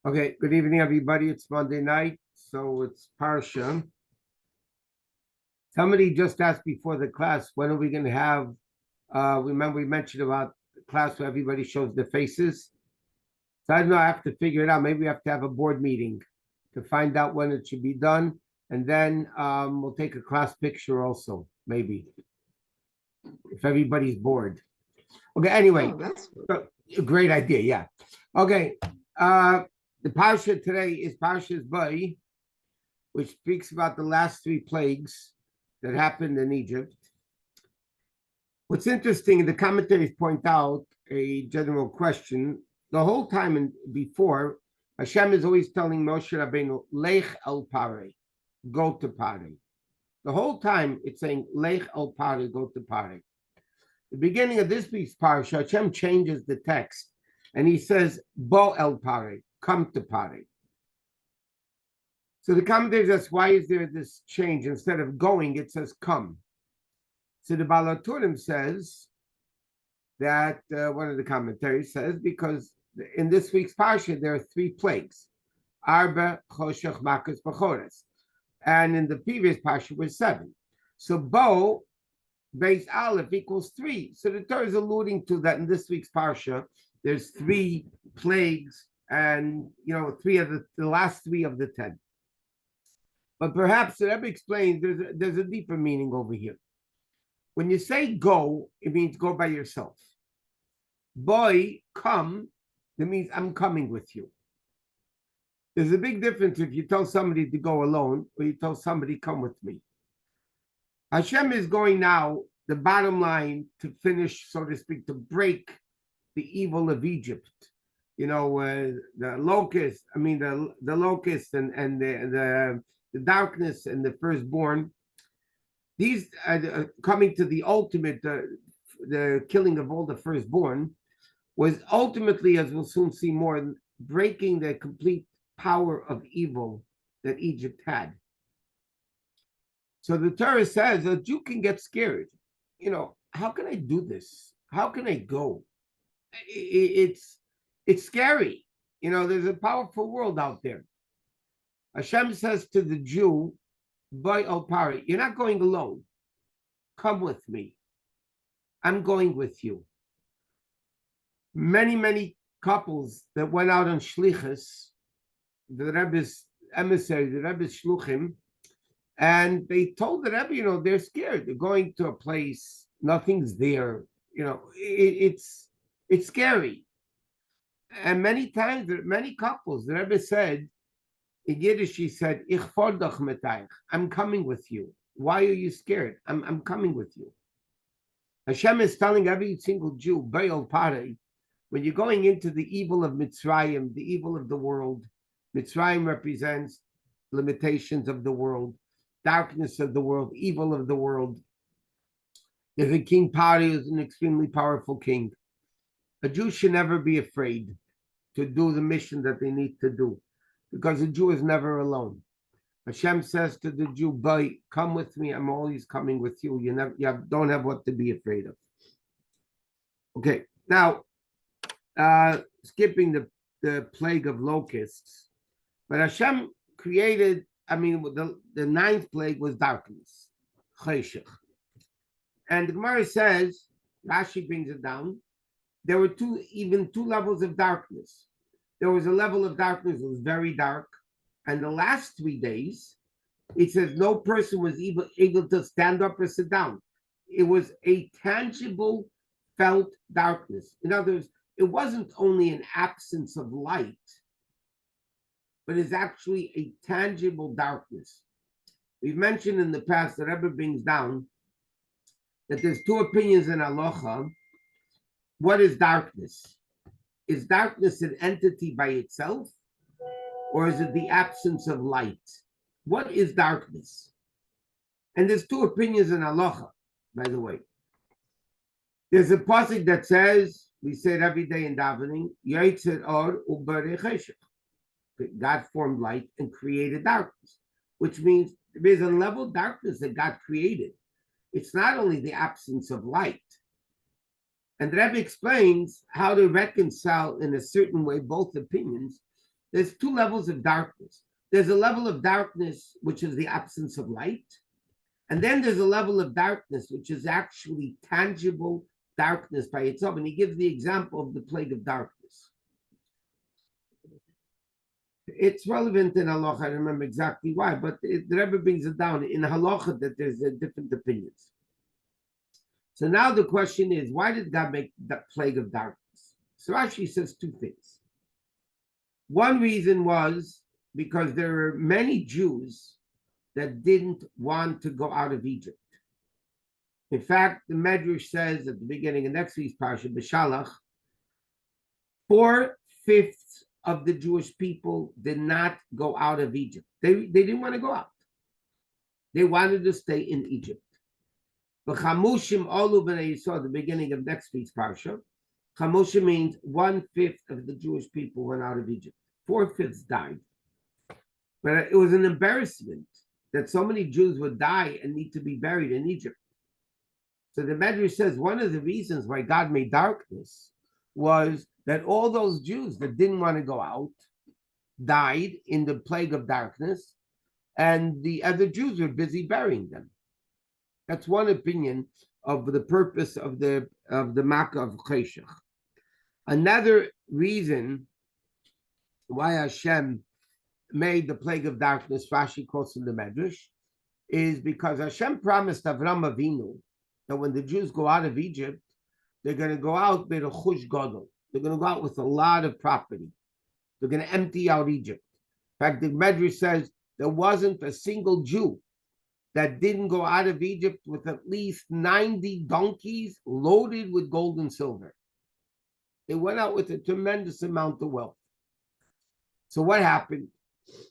Okay, good evening, everybody. It's Monday night, so it's Parsha. Somebody just asked before the class, when are we going to have, remember we mentioned about the class where everybody shows their faces? So I don't know, I have to figure it out. Maybe we have to have a board meeting to find out when it should be done. And then we'll take a class picture also, maybe, if everybody's bored. Okay, anyway, that's a great idea, yeah. Okay, the Parsha today is Parsha's Bay, which speaks about the last three plagues that happened in Egypt. What's interesting, the commentaries point out a general question. The whole time and before, Hashem is always telling Moshe Rabbeinu, Lech el Pare, go to Pare. The whole time it's saying, Lech el Pare, go to Pare. The beginning of this week's Parsha, Hashem changes the text and he says, Bo el Pare, come to Pare. So the commentators ask, why is there this change? Instead of going, it says come. So the Baal HaTurim says that, one of the commentaries says, because in this week's Parsha, there are three plagues. Arba, Choshech, Makas, Bechores. And in the previous Parsha was 7. So Bo, base Aleph equals 3. So the Torah is alluding to that in this week's Parsha, there's 3 plagues and, 3 of the last 3 of the 10. But perhaps the Rebbe explains there's a deeper meaning over here. When you say go, it means go by yourself. Boy, come, that means I'm coming with you. There's a big difference if you tell somebody to go alone or you tell somebody come with me. Hashem is going now, the bottom line, to finish, so to speak, to break the evil of Egypt. The locust, the locust and the darkness and the firstborn. These are coming to the ultimate, the killing of all the firstborn, was ultimately, as we'll soon see more, breaking the complete power of evil that Egypt had. So the Torah says that you can get scared. How can I do this? How can I go? It's scary. There's a powerful world out there. Hashem says to the Jew, Boy al Pari, you're not going alone. Come with me. I'm going with you. Many, many couples that went out on shlichus, the Rebbe's emissary, the Rebbe's shluchim, and they told the Rebbe, they're scared. They're going to a place, nothing's there. It's scary. And many times, many couples, the Rebbe said, in Yiddish, he said, Ich fordach metayich. I'm coming with you. Why are you scared? I'm coming with you. Hashem is telling every single Jew, Be'ol Parei, when you're going into the evil of Mitzrayim, the evil of the world, Mitzrayim represents limitations of the world, darkness of the world, evil of the world. There's a king Pari who's an extremely powerful king. A Jew should never be afraid to do the mission that they need to do, because a Jew is never alone. Hashem says to the Jew, "Boy, come with me. I'm always coming with you. You don't have what to be afraid of." Okay, now skipping the plague of locusts, but Hashem created. The 9th plague was darkness, Cheshech, and the Gemara says, Rashi brings it down. There were two levels of darkness. There was a level of darkness that was very dark. And the last 3 days, it says no person was able to stand up or sit down. It was a tangible, felt darkness. In other words, it wasn't only an absence of light, but it's actually a tangible darkness. We've mentioned in the past, the Rebbe brings down that there's 2 opinions in Halacha. What is darkness? Is darkness an entity by itself, or is it the absence of light? What is darkness? And there's 2 opinions in Halacha, by the way. There's a pasuk that says, we say it every day in davening, Yotzer or ubarei cheshech. God formed light and created darkness, which means there is a level of darkness that God created. It's not only the absence of light. And the Rebbe explains how to reconcile in a certain way both opinions. there's two levels of darkness. There's a level of darkness, which is the absence of light. And then there's a level of darkness, which is actually tangible darkness by itself. And he gives the example of the plague of darkness. It's relevant in halacha. I don't remember exactly why, but the Rebbe brings it down in halacha that there's different opinions. So now the question is, why did God make that plague of darkness? So Rashi says two things. One reason was because there were many Jews that didn't want to go out of Egypt. In fact, the Medrash says at the beginning of next week's Parsha, B'Shalach, 4/5 of the Jewish people did not go out of Egypt. They didn't want to go out. They wanted to stay in Egypt. V'chamushim olu b'nei Yisrael, at the beginning of next week's Parsha, chamushim means 1/5 of the Jewish people went out of Egypt. 4/5 died. But it was an embarrassment that so many Jews would die and need to be buried in Egypt. So the Medrash says one of the reasons why God made darkness was that all those Jews that didn't want to go out died in the plague of darkness, and the other Jews were busy burying them. That's one opinion of the purpose of the Makkah of Cheshach. Another reason why Hashem made the plague of darkness, Rashi quotes in the Medrash, is because Hashem promised Avram Avinu that when the Jews go out of Egypt, they're going to go out with a chush gadol. They're going to go out with a lot of property. They're going to empty out Egypt. In fact, the Medrash says there wasn't a single Jew that didn't go out of Egypt with at least 90 donkeys loaded with gold and silver. They went out with a tremendous amount of wealth. So what happened?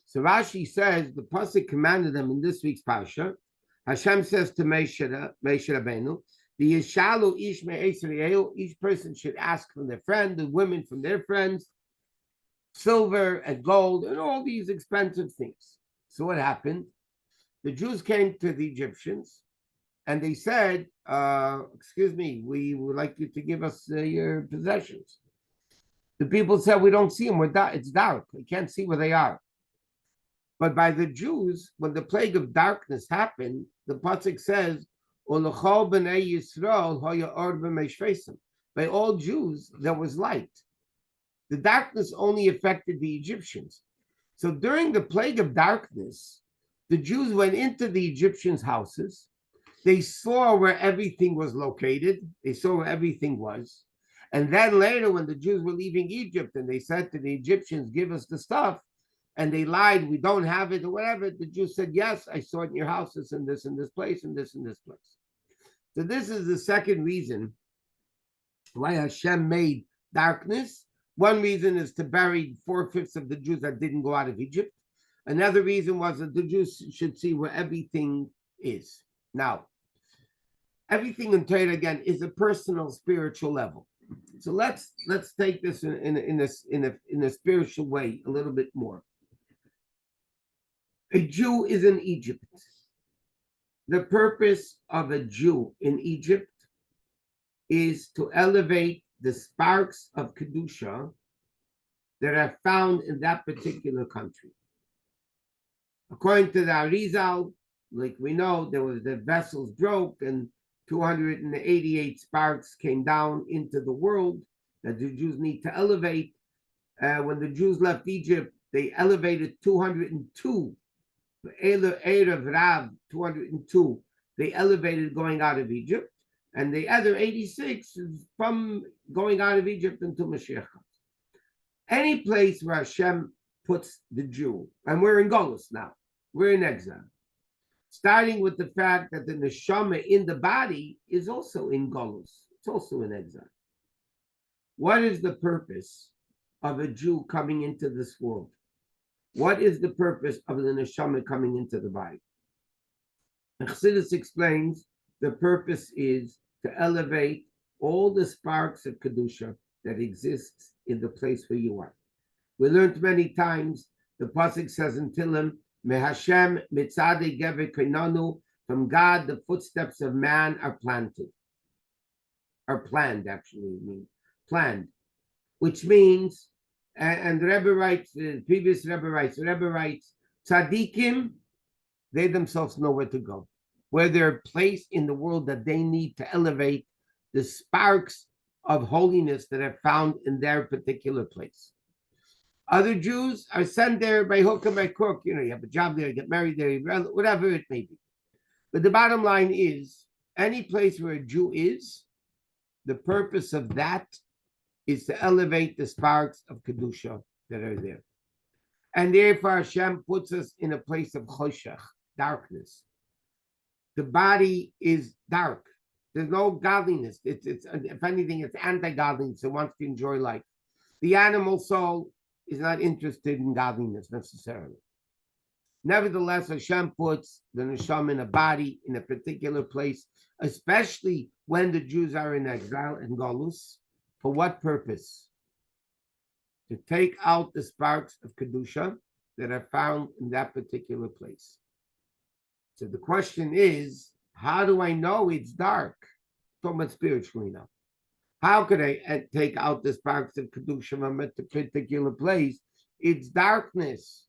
So Rashi says the pasuk commanded them in this week's parsha. Hashem says to Moshe Rabbeinu, the Yishalu ish me'Yisrael, each person should ask from their friend, the women from their friends, silver and gold and all these expensive things. So what happened? The Jews came to the Egyptians and they said, excuse me, we would like you to give us your possessions. The people said, we don't see them. It's dark. We can't see where they are. But by the Jews, when the plague of darkness happened, the pasuk says, by all Jews, there was light. The darkness only affected the Egyptians. So during the plague of darkness, the Jews went into the Egyptians' houses. They saw where everything was located. They saw where everything was. And then later, when the Jews were leaving Egypt and they said to the Egyptians, give us the stuff, and they lied, we don't have it or whatever, the Jews said, yes, I saw it in your houses in this place and this place. So this is the second reason why Hashem made darkness. One reason is to bury 4/5 of the Jews that didn't go out of Egypt. Another reason was that the Jews should see where everything is. Now, everything in Torah, again, is a personal, spiritual level. So let's take this in a spiritual way a little bit more. A Jew is in Egypt. The purpose of a Jew in Egypt is to elevate the sparks of Kedusha that are found in that particular country. According to the Arizal, like we know, there was the vessels broke and 288 sparks came down into the world that the Jews need to elevate. When the Jews left Egypt, they elevated 202. Erev Rav, 202, they elevated going out of Egypt, and the other 86 is from going out of Egypt until Mashiach comes. Any place where Hashem puts the Jew, and we're in Golus now, we're in exile, starting with the fact that the neshama in the body is also in Golus, it's also in exile. What is the purpose of a Jew coming into this world? What is the purpose of the neshama coming into the body? And Chassidus explains the purpose is to elevate all the sparks of Kedusha that exists in the place where you are. We learned many times, the pasuk says in Tehillim, Mehashem mitzadei gever kainanu, from God the footsteps of man are planned, which means And the Rebbe writes, the previous Rebbe writes, tzaddikim, they themselves know where to go, where they're placed in the world that they need to elevate the sparks of holiness that are found in their particular place. Other Jews are sent there by hook and by crook. You have a job there, get married there, whatever it may be. But the bottom line is, any place where a Jew is, the purpose of that is to elevate the sparks of Kedusha that are there. And therefore Hashem puts us in a place of choshech, darkness. The body is dark. There's no godliness. It's if anything, it's anti-godliness. It wants to enjoy life. The animal soul is not interested in godliness necessarily. Nevertheless, Hashem puts the neshama in a body in a particular place, especially when the Jews are in exile and galus. For what purpose? To take out the sparks of Kedusha that are found in that particular place. So the question is, how do I know it's dark? Talking about spiritually now. How could I take out the sparks of Kedusha from a particular place? It's darkness.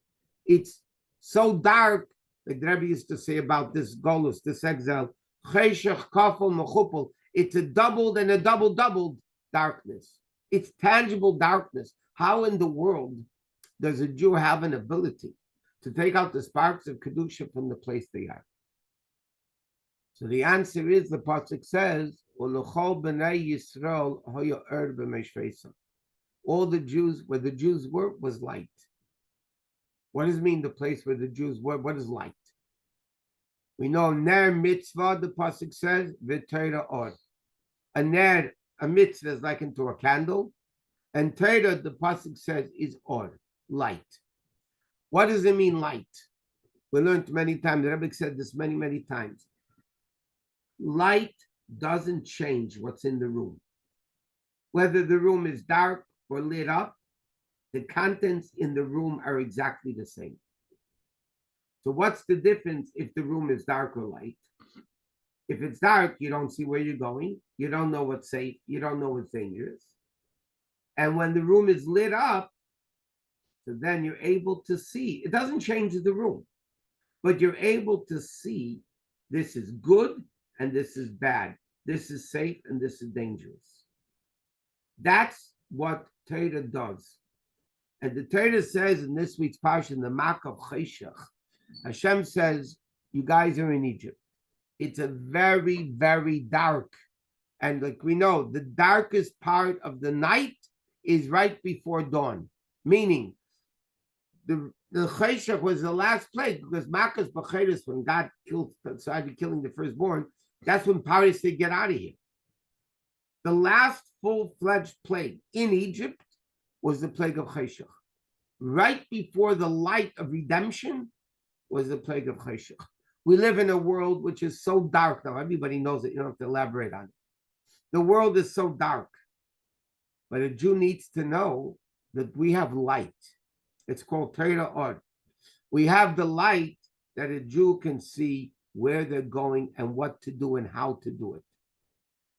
It's so dark, like the Rebbe used to say about this golus, this exile, cheshech kafel mechupel. It's a doubled and a doubled darkness. It's tangible darkness. How in the world does a Jew have an ability to take out the sparks of Kedusha from the place they are? So the answer is, the pasuk says, all the Jews, where the Jews were, was light. What does it mean, the place where the Jews were? What is light? We know ner mitzvah, the pasuk says, v'Torah or. A ner, a mitzvah is likened to a candle, and Torah, the pasuk says, is or, light. What does it mean, light? We learned many times, the Rebbe said this many times. Light doesn't change what's in the room. Whether the room is dark or lit up, the contents in the room are exactly the same. So what's the difference if the room is dark or light? If it's dark, you don't see where you're going. You don't know what's safe. You don't know what's dangerous. And when the room is lit up, so then you're able to see. It doesn't change the room, but you're able to see this is good and this is bad. This is safe and this is dangerous. That's what Torah does. And the Torah says in this week's Parsha, in the Mak of Cheshach, Hashem says, you guys are in Egypt. It's a very, very dark. And like we know, the darkest part of the night is right before dawn. Meaning, the Cheshach was the last plague, because Makas B'cheres, when God started killing the firstborn, that's when Paris said, get out of here. The last full-fledged plague in Egypt was the plague of Cheshach. Right before the light of redemption was the plague of Cheshach. We live in a world which is so dark now. Everybody knows it. You don't have to elaborate on it. The world is so dark. But a Jew needs to know that we have light. It's called Torah Or. We have the light that a Jew can see where they're going and what to do and how to do it.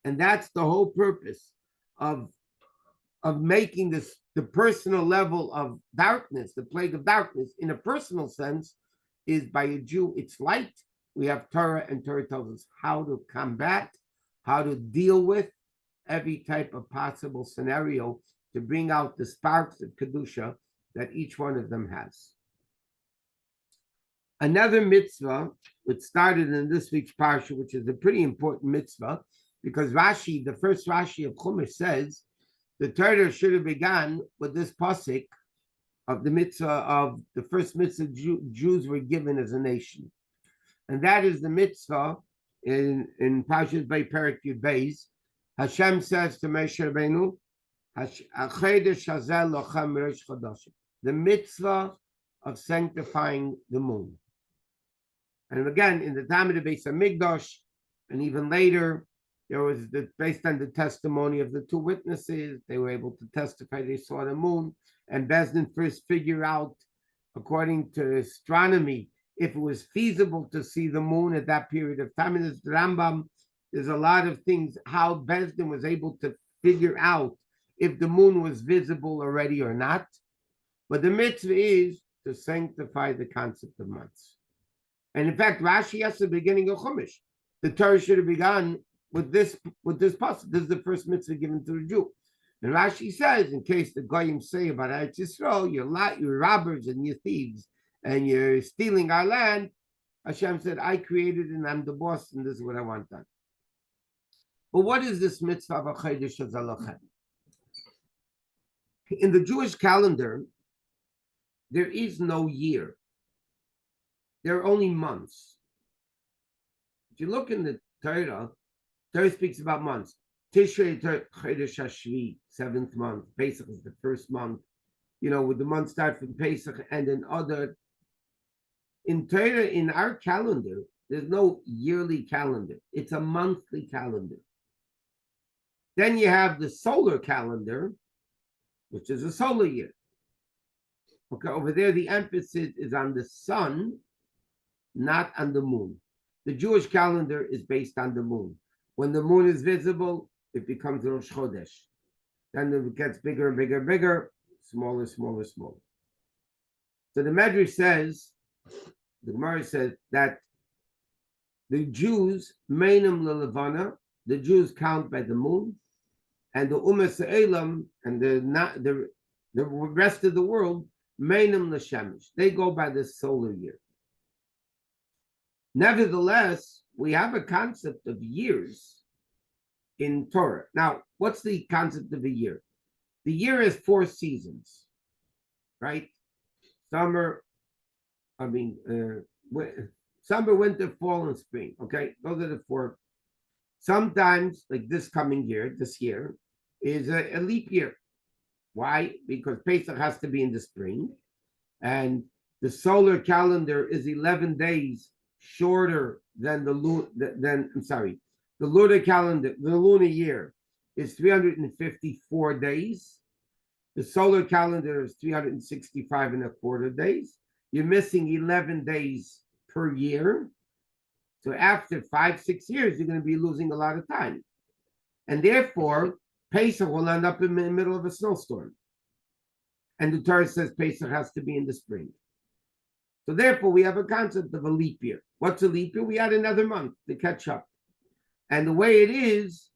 And that's the whole purpose of making this the personal level of darkness, the plague of darkness, in a personal sense, is by a Jew. It's light. We have Torah, and Torah tells us how to combat, how to deal with every type of possible scenario to bring out the sparks of Kedusha that each one of them has. Another mitzvah, which started in this week's Parsha, which is a pretty important mitzvah, because Rashi, the first Rashi of Chumash, says the Torah should have begun with this pasuk of the mitzvah of the first mitzvah Jews were given as a nation. And that is the mitzvah in Parshat Perek Yud Beis. Hashem says to Moshe Rabbeinu, the mitzvah of sanctifying the moon. And again, in the time of the Beis Hamikdash, and even later, there was based on the testimony of the two witnesses, they were able to testify they saw the moon. And Bezdin first figure out, according to astronomy, if it was feasible to see the moon at that period of time. And there's Rambam, there's a lot of things, how Bezdin was able to figure out if the moon was visible already or not. But the mitzvah is to sanctify the concept of months. And in fact, Rashi has the beginning of Chumash. The Torah should have begun with this passage. This is the first mitzvah given to the Jew. And Rashi says, in case the Goyim say about Eretz Yisrael, you're robbers and you're thieves and you're stealing our land, Hashem said, I created and I'm the boss and this is what I want done. But what is this mitzvah of a Chodesh Hazalachem? In the Jewish calendar, there is no year. There are only months. If you look in the Torah speaks about months. Tishrei Chodesh Hashvi, 7th month. Pesach is the first month. With the month start from Pesach and then other. In Torah, in our calendar, there's no yearly calendar. It's a monthly calendar. Then you have the solar calendar, which is a solar year. Okay, over there, the emphasis is on the sun, not on the moon. The Jewish calendar is based on the moon. When the moon is visible, it becomes Rosh Chodesh. Then it gets bigger and bigger and bigger, smaller, smaller, smaller. So the Medrash says, the Gemara says that the Jews, Meinam Lelevana, the Jews count by the moon, and the Umas Elam and the rest of the world, Meinam L'Shemesh. They go by the solar year. Nevertheless, we have a concept of years in Torah. Now, what's the concept of a year? The year has 4 seasons, right? Summer, winter, fall, and spring. Okay, those are the 4. Sometimes, like this year, is a leap year. Why? Because Pesach has to be in the spring, and the solar calendar is 11 days shorter than the lunar calendar. The lunar year is 354 days. The solar calendar is 365 and a quarter days. You're missing 11 days per year. So after 5-6 years, you're going to be losing a lot of time. And therefore, Pesach will end up in the middle of a snowstorm. And the Torah says Pesach has to be in the spring. So therefore, we have a concept of a leap year. What's a leap year? We add another month to catch up. And the way it is,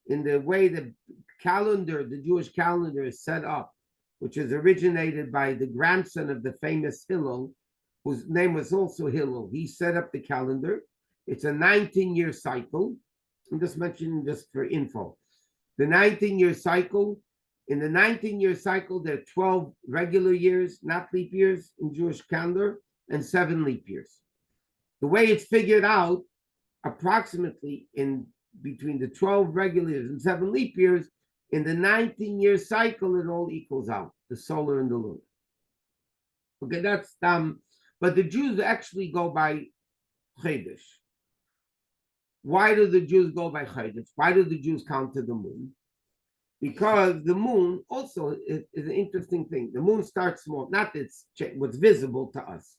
in the way the calendar, the Jewish calendar is set up, which is originated by the grandson of the famous Hillel, whose name was also Hillel. He set up the calendar. It's a 19-year cycle. I'm just mentioning this for info. The 19-year cycle, in the 19-year cycle, there are 12 regular years, not leap years in Jewish calendar, and 7 leap years. The way it's figured out, approximately in between the 12 regular years and 7 leap years, in the 19-year cycle, it all equals out, the solar and the lunar. Okay, that's but the Jews actually go by Chodesh. Why do the Jews go by Chodesh? Why do the Jews count to the moon? Because the moon also is an interesting thing. The moon starts small, not that it's what's visible to us.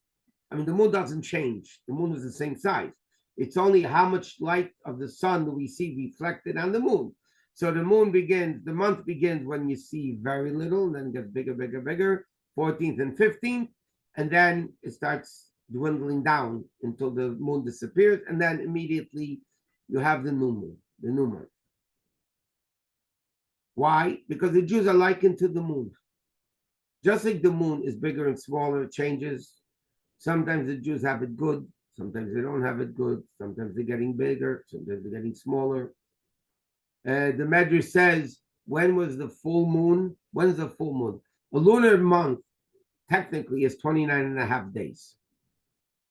I mean, the moon doesn't change. The moon is the same size. It's only how much light of the sun do we see reflected on the moon. So the month begins when you see very little, and then it gets bigger, bigger, bigger, 14th and 15th, and then it starts dwindling down until the moon disappears, and then immediately you have the new month. Why? Because the Jews are likened to the moon. Just like the moon is bigger and smaller, it changes. Sometimes the Jews have it good, sometimes they don't have it good, sometimes they're getting bigger, sometimes they're getting smaller. The Medrash says, when was the full moon? When's the full moon? A lunar month technically is 29 and a half days.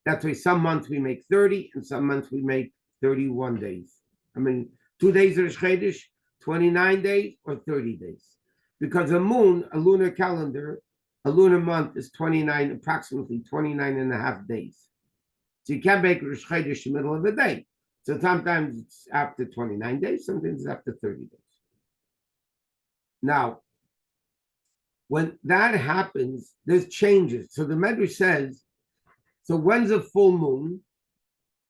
That's why some months we make 30 and some months we make 31 days. I mean, 2 days of Chodesh, 29 days or 30 days. Because a lunar calendar, a lunar month is approximately 29 and a half days. So you can't make Rosh Chodesh in the middle of the day. So sometimes it's after 29 days, sometimes it's after 30 days. Now, when that happens, there's changes. So the Medrash says, so when's the full moon?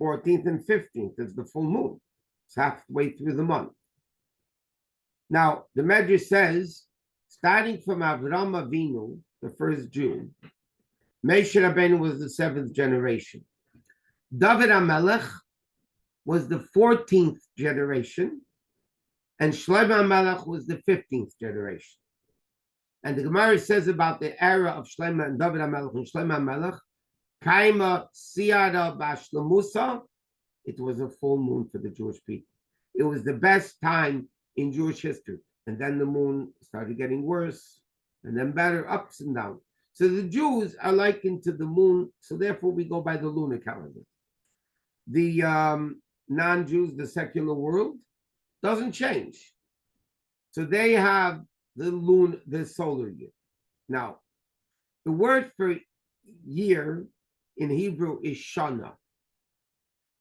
14th and 15th is the full moon. It's halfway through the month. Now, the Medrash says Starting from Avram Avinu, the first Jew, Moshe Rabbeinu was the 7th generation. David HaMelech was the 14th generation, and Shlomo HaMelech was the 15th generation. And the Gemara says about the era of Shlomo and David HaMelech and Shlomo HaMelech, Kaima Siyada Bashlemusa, it was a full moon for the Jewish people. It was the best time in Jewish history. And then the moon started getting worse, and then better, ups and downs. So the Jews are likened to the moon, so therefore we go by the lunar calendar. The non-Jews, the secular world, doesn't change. So they have the solar year. Now, the word for year in Hebrew is shana.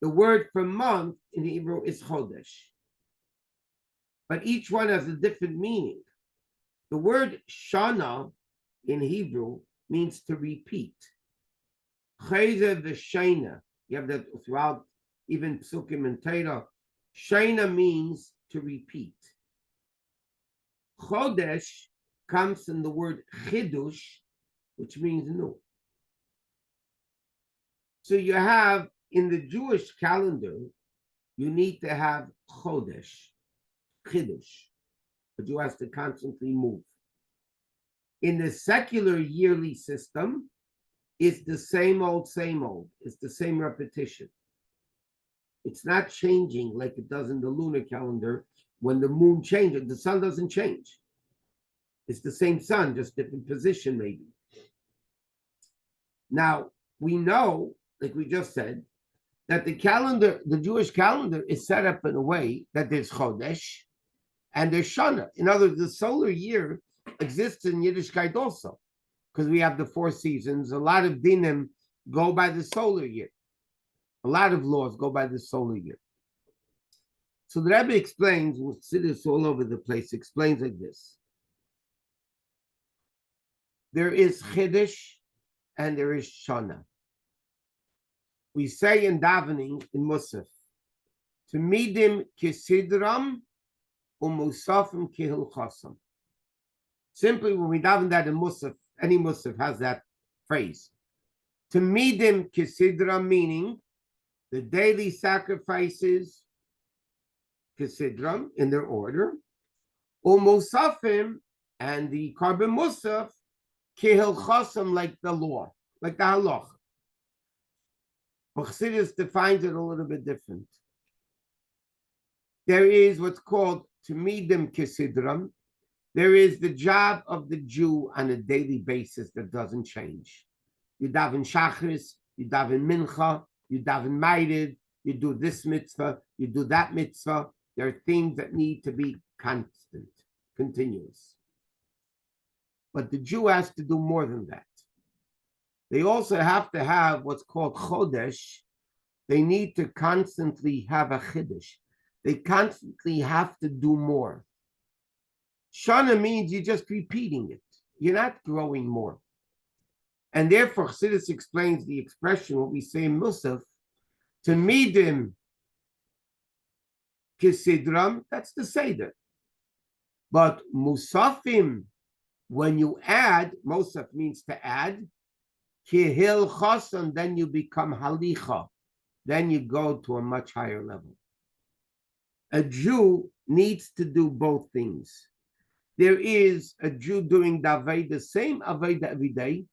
The word for month in Hebrew is chodesh. But each one has a different meaning. The word shana in Hebrew means to repeat. Chayze v'shena. You have that throughout even Psukim and Torah. Shena means to repeat. Chodesh comes from the word chidush, which means new. So you have in the Jewish calendar, you need to have chodesh, chidush. The Jew has to constantly move. In the secular yearly system, it's the same old, same old. It's the same repetition. It's not changing like it does in the lunar calendar. When the moon changes, the sun doesn't change. It's the same sun, just different position maybe. Now, we know, like we just said, that the calendar, the Jewish calendar is set up in a way that there's Chodesh and there's Shana. In other words, the solar year exists in Yiddishkeit also, because we have the 4 seasons. A lot of dinim go by the solar year. A lot of laws go by the solar year. So the Rebbe explains, we'll see this all over the place, explains like this. There is Chiddush and there is Shana. We say in davening in Musaf, Tamidim kisidram umusafim kihilchasam. Simply when we daven that in Musaf, any Musaf has that phrase. Tamidim kisidram, meaning the daily sacrifices, kisidram, in their order, umusafim, and the carbon musaf, kihilchasam, like the law, like the halach. Chassidus defines it a little bit different. There is what's called Tamidim Kisidram. There is the job of the Jew on a daily basis that doesn't change. You daven Shachris, you daven Mincha, you daven Ma'ariv, you do this mitzvah, you do that mitzvah. There are things that need to be constant, continuous. But the Jew has to do more than that. They also have to have what's called chodesh. They need to constantly have a chiddush. They constantly have to do more. Shana means you're just repeating it. You're not growing more. And therefore, Chassidus explains the expression, what we say in Musaf, Tamidim Kisidram, that's the Seder. But Musafim, when you add, Musaf means to add, Kihil Chasam, then you become Halicha. Then you go to a much higher level. A Jew needs to do both things. There is a Jew doing the Aveda, the same Aveda every day,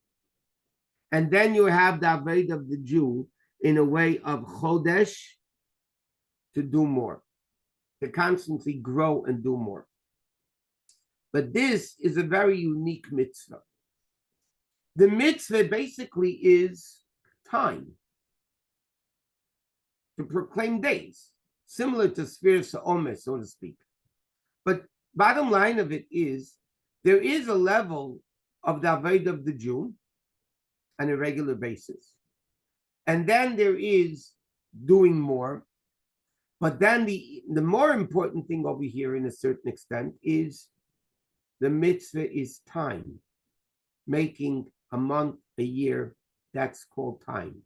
and then you have the Aveda of the Jew in a way of Chodesh, to do more, to constantly grow and do more. But this is a very unique mitzvah. The mitzvah basically is time, to proclaim days, similar to Sfir Sa'omer, so to speak. But bottom line of it is, there is a level of the Aved of the Jew on a regular basis. And then there is doing more. But then the more important thing over here, in a certain extent, is the mitzvah is time, making a month, a year, that's called time.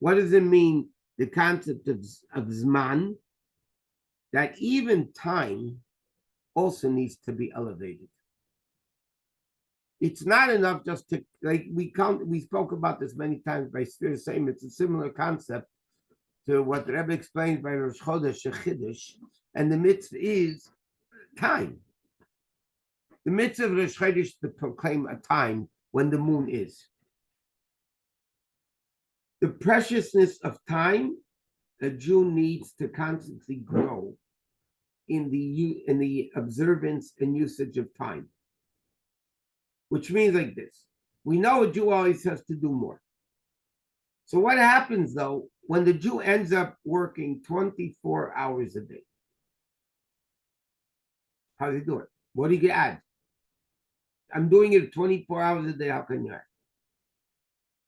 What does it mean? The concept of Zman, that even time also needs to be elevated. It's not enough just to, like, we spoke about this many times by Sphere saying it's a similar concept to what the Rebbe explains by Rosh Chodesh Shechidish, and the mitzvah is time. The mitzvah of Rosh Chodesh is to proclaim a time when the moon is. The preciousness of time, a Jew needs to constantly grow in the observance and usage of time. Which means like this. We know a Jew always has to do more. So what happens though, when the Jew ends up working 24 hours a day? How does he do it? What do you add? I'm doing it 24 hours a day, how can you add?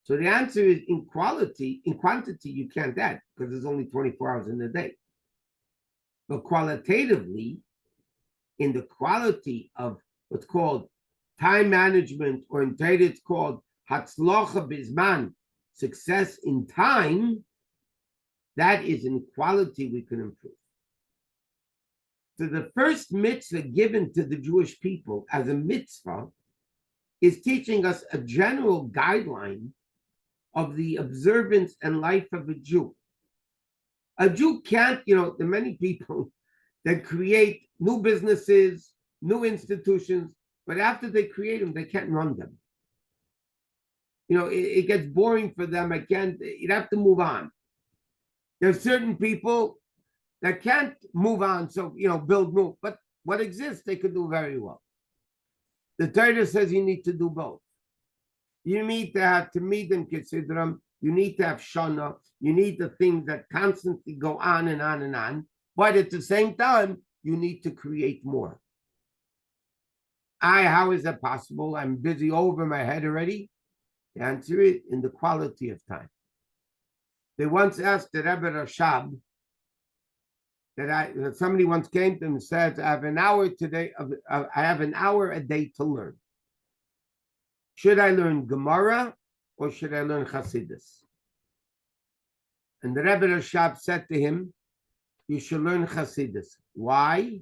So the answer is in quantity, you can't add because there's only 24 hours in a day. But qualitatively, in the quality of what's called time management, or in Torah it's called hatzlocha bizman, success in time, that is an quality we can improve. So the first mitzvah given to the Jewish people as a mitzvah is teaching us a general guideline of the observance and life of a Jew. A Jew can't, there are many people that create new businesses, new institutions, but after they create them, they can't run them. It gets boring for them. You'd have to move on. There's certain people that can't move on, so, build new, but what exists, they could do very well. The Torah says you need to do both. You need to have Tamidim Kisidram, you need to have Shana, you need the things that constantly go on and on and on, but at the same time, you need to create more. How is that possible? I'm busy over my head already. The answer is in the quality of time. They once asked the Rebbe Rashab, that somebody once came to him and said, I have an hour today, I have an hour a day to learn. Should I learn Gemara or should I learn Chassidus? And the Rebbe Rashab said to him, you should learn Chassidus. Why?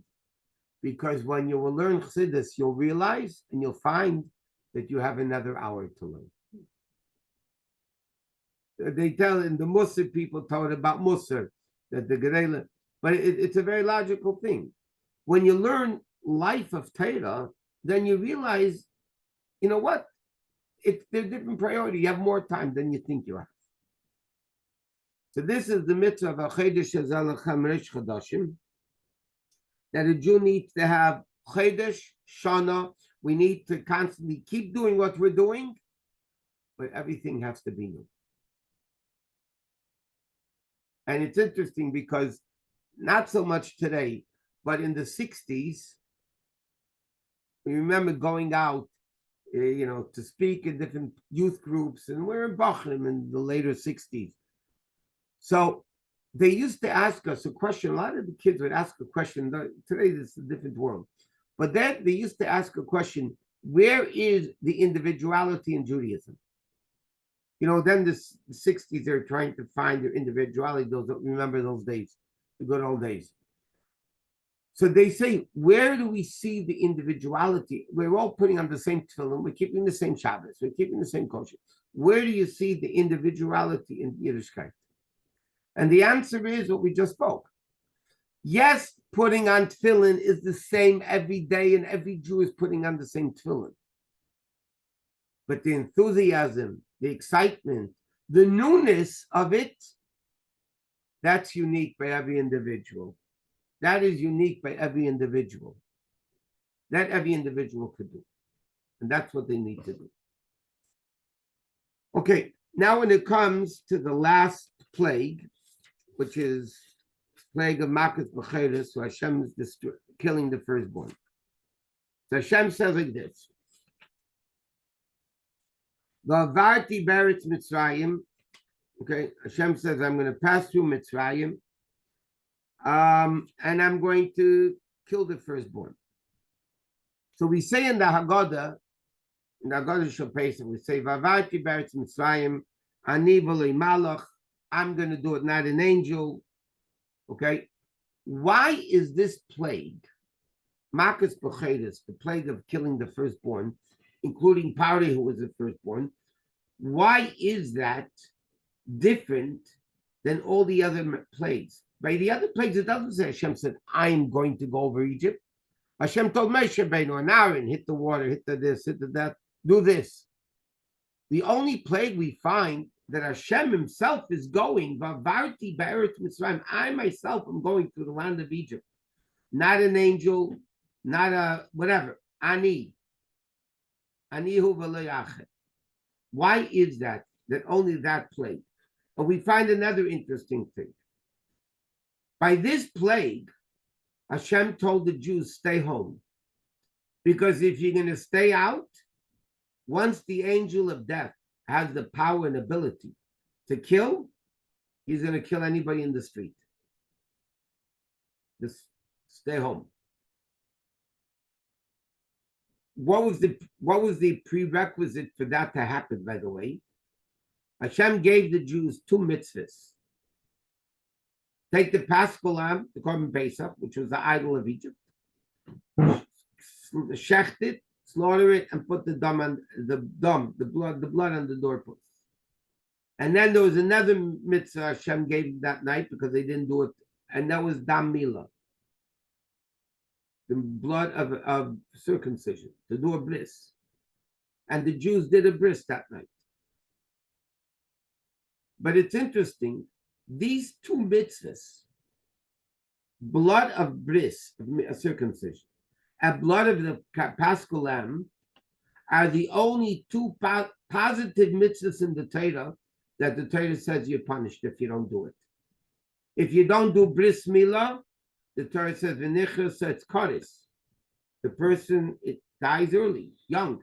Because when you will learn Chassidus, you'll realize and you'll find that you have another hour to learn. They tell in the Musar, people told about Musar, that the Gerela, but it's a very logical thing. When you learn life of Torah, then you realize, what? They're different priority. You have more time than you think you have. So this is the mitzvah of Chodesh Hazalachem Reish Chodashim, that a Jew needs to have Chodesh, Shana. We need to constantly keep doing what we're doing, but everything has to be new. And it's interesting because not so much today, but in the 60s, we remember going out, to speak in different youth groups, and we're in Bachlim in the later 60s. So they used to ask us a question. A lot of the kids would ask a question. Today, this is a different world. But then they used to ask a question, where is the individuality in Judaism? Then the 60s, they're trying to find their individuality. Remember those days, the good old days. So they say, where do we see the individuality? We're all putting on the same tefillin. We're keeping the same Shabbos. We're keeping the same kosher. Where do you see the individuality in Yiddishkeit? And the answer is what we just spoke. Yes, putting on tefillin is the same every day, and every Jew is putting on the same tefillin. But the enthusiasm, the excitement, the newness of it, that's unique by every individual. That is unique by every individual. That every individual could do. And that's what they need to do. Okay, now when it comes to the last plague, which is plague of Makas B'cheres, so Hashem is killing the firstborn. So Hashem says like this. V'avarti beretz Mitzrayim. Okay, Hashem says, I'm going to pass through Mitzrayim, and I'm going to kill the firstborn. So we say in the Haggadah Shel Pesach, we say, V'avarti beretz Mitzrayim, ani v'lo malach, I'm going to do it, not an angel. Okay, why is this plague, Makas B'cheres, the plague of killing the firstborn, including Pari, who was the firstborn. Why is that different than all the other plagues? By the other plagues, it doesn't say Hashem said, I'm going to go over Egypt. Hashem told Moshe Rabbeinu and Aaron, hit the water, hit the this, hit the that, do this. The only plague we find that Hashem himself is going, Vavarti Be'eretz Mitzrayim, I myself am going through the land of Egypt. Not an angel, not a whatever. Anihu v'lo yachet. Why is that only that plague? But we find another interesting thing. By this plague, Hashem told the Jews, stay home. Because if you're going to stay out, once the angel of death has the power and ability to kill, he's going to kill anybody in the street. Just stay home. What was the prerequisite for that to happen, by the way? Hashem gave the Jews 2 mitzvahs. Take the Paschal lamb, the Korban Pesach, which was the idol of Egypt, shecht it, slaughter it, and put the blood on the doorpost. And then there was another mitzvah Hashem gave that night because they didn't do it, and that was dam milah, the blood of circumcision, to do a bris. And the Jews did a bris that night. But it's interesting, these 2 mitzvahs, blood of bris, of circumcision, and blood of the Paschal lamb, are the only 2 positive mitzvahs in the Torah that the Torah says you're punished if you don't do it. If you don't do bris milah, the Torah says v'nichas, so it's kares. The person, it dies early, young.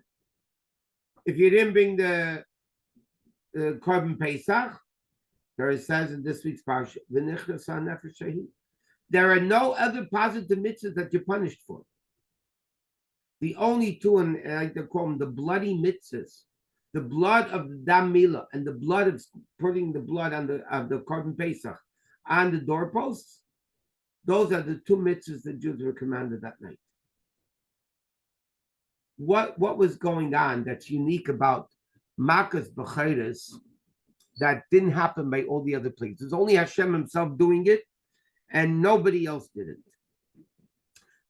If you didn't bring the Korban Pesach, Torah says in this week's Parsha, v'nichas ha'nefesh shahid. There are no other positive mitzvahs that you're punished for. The only 2, and I like to call them the bloody mitzvahs, the blood of the dam milah and the blood of putting the blood on of the Korban Pesach on the doorposts, those are the 2 mitzvahs the Jews were commanded that night. What was going on that's unique about Makas B'chayres that didn't happen by all the other plagues? There's only Hashem himself doing it, and nobody else did it.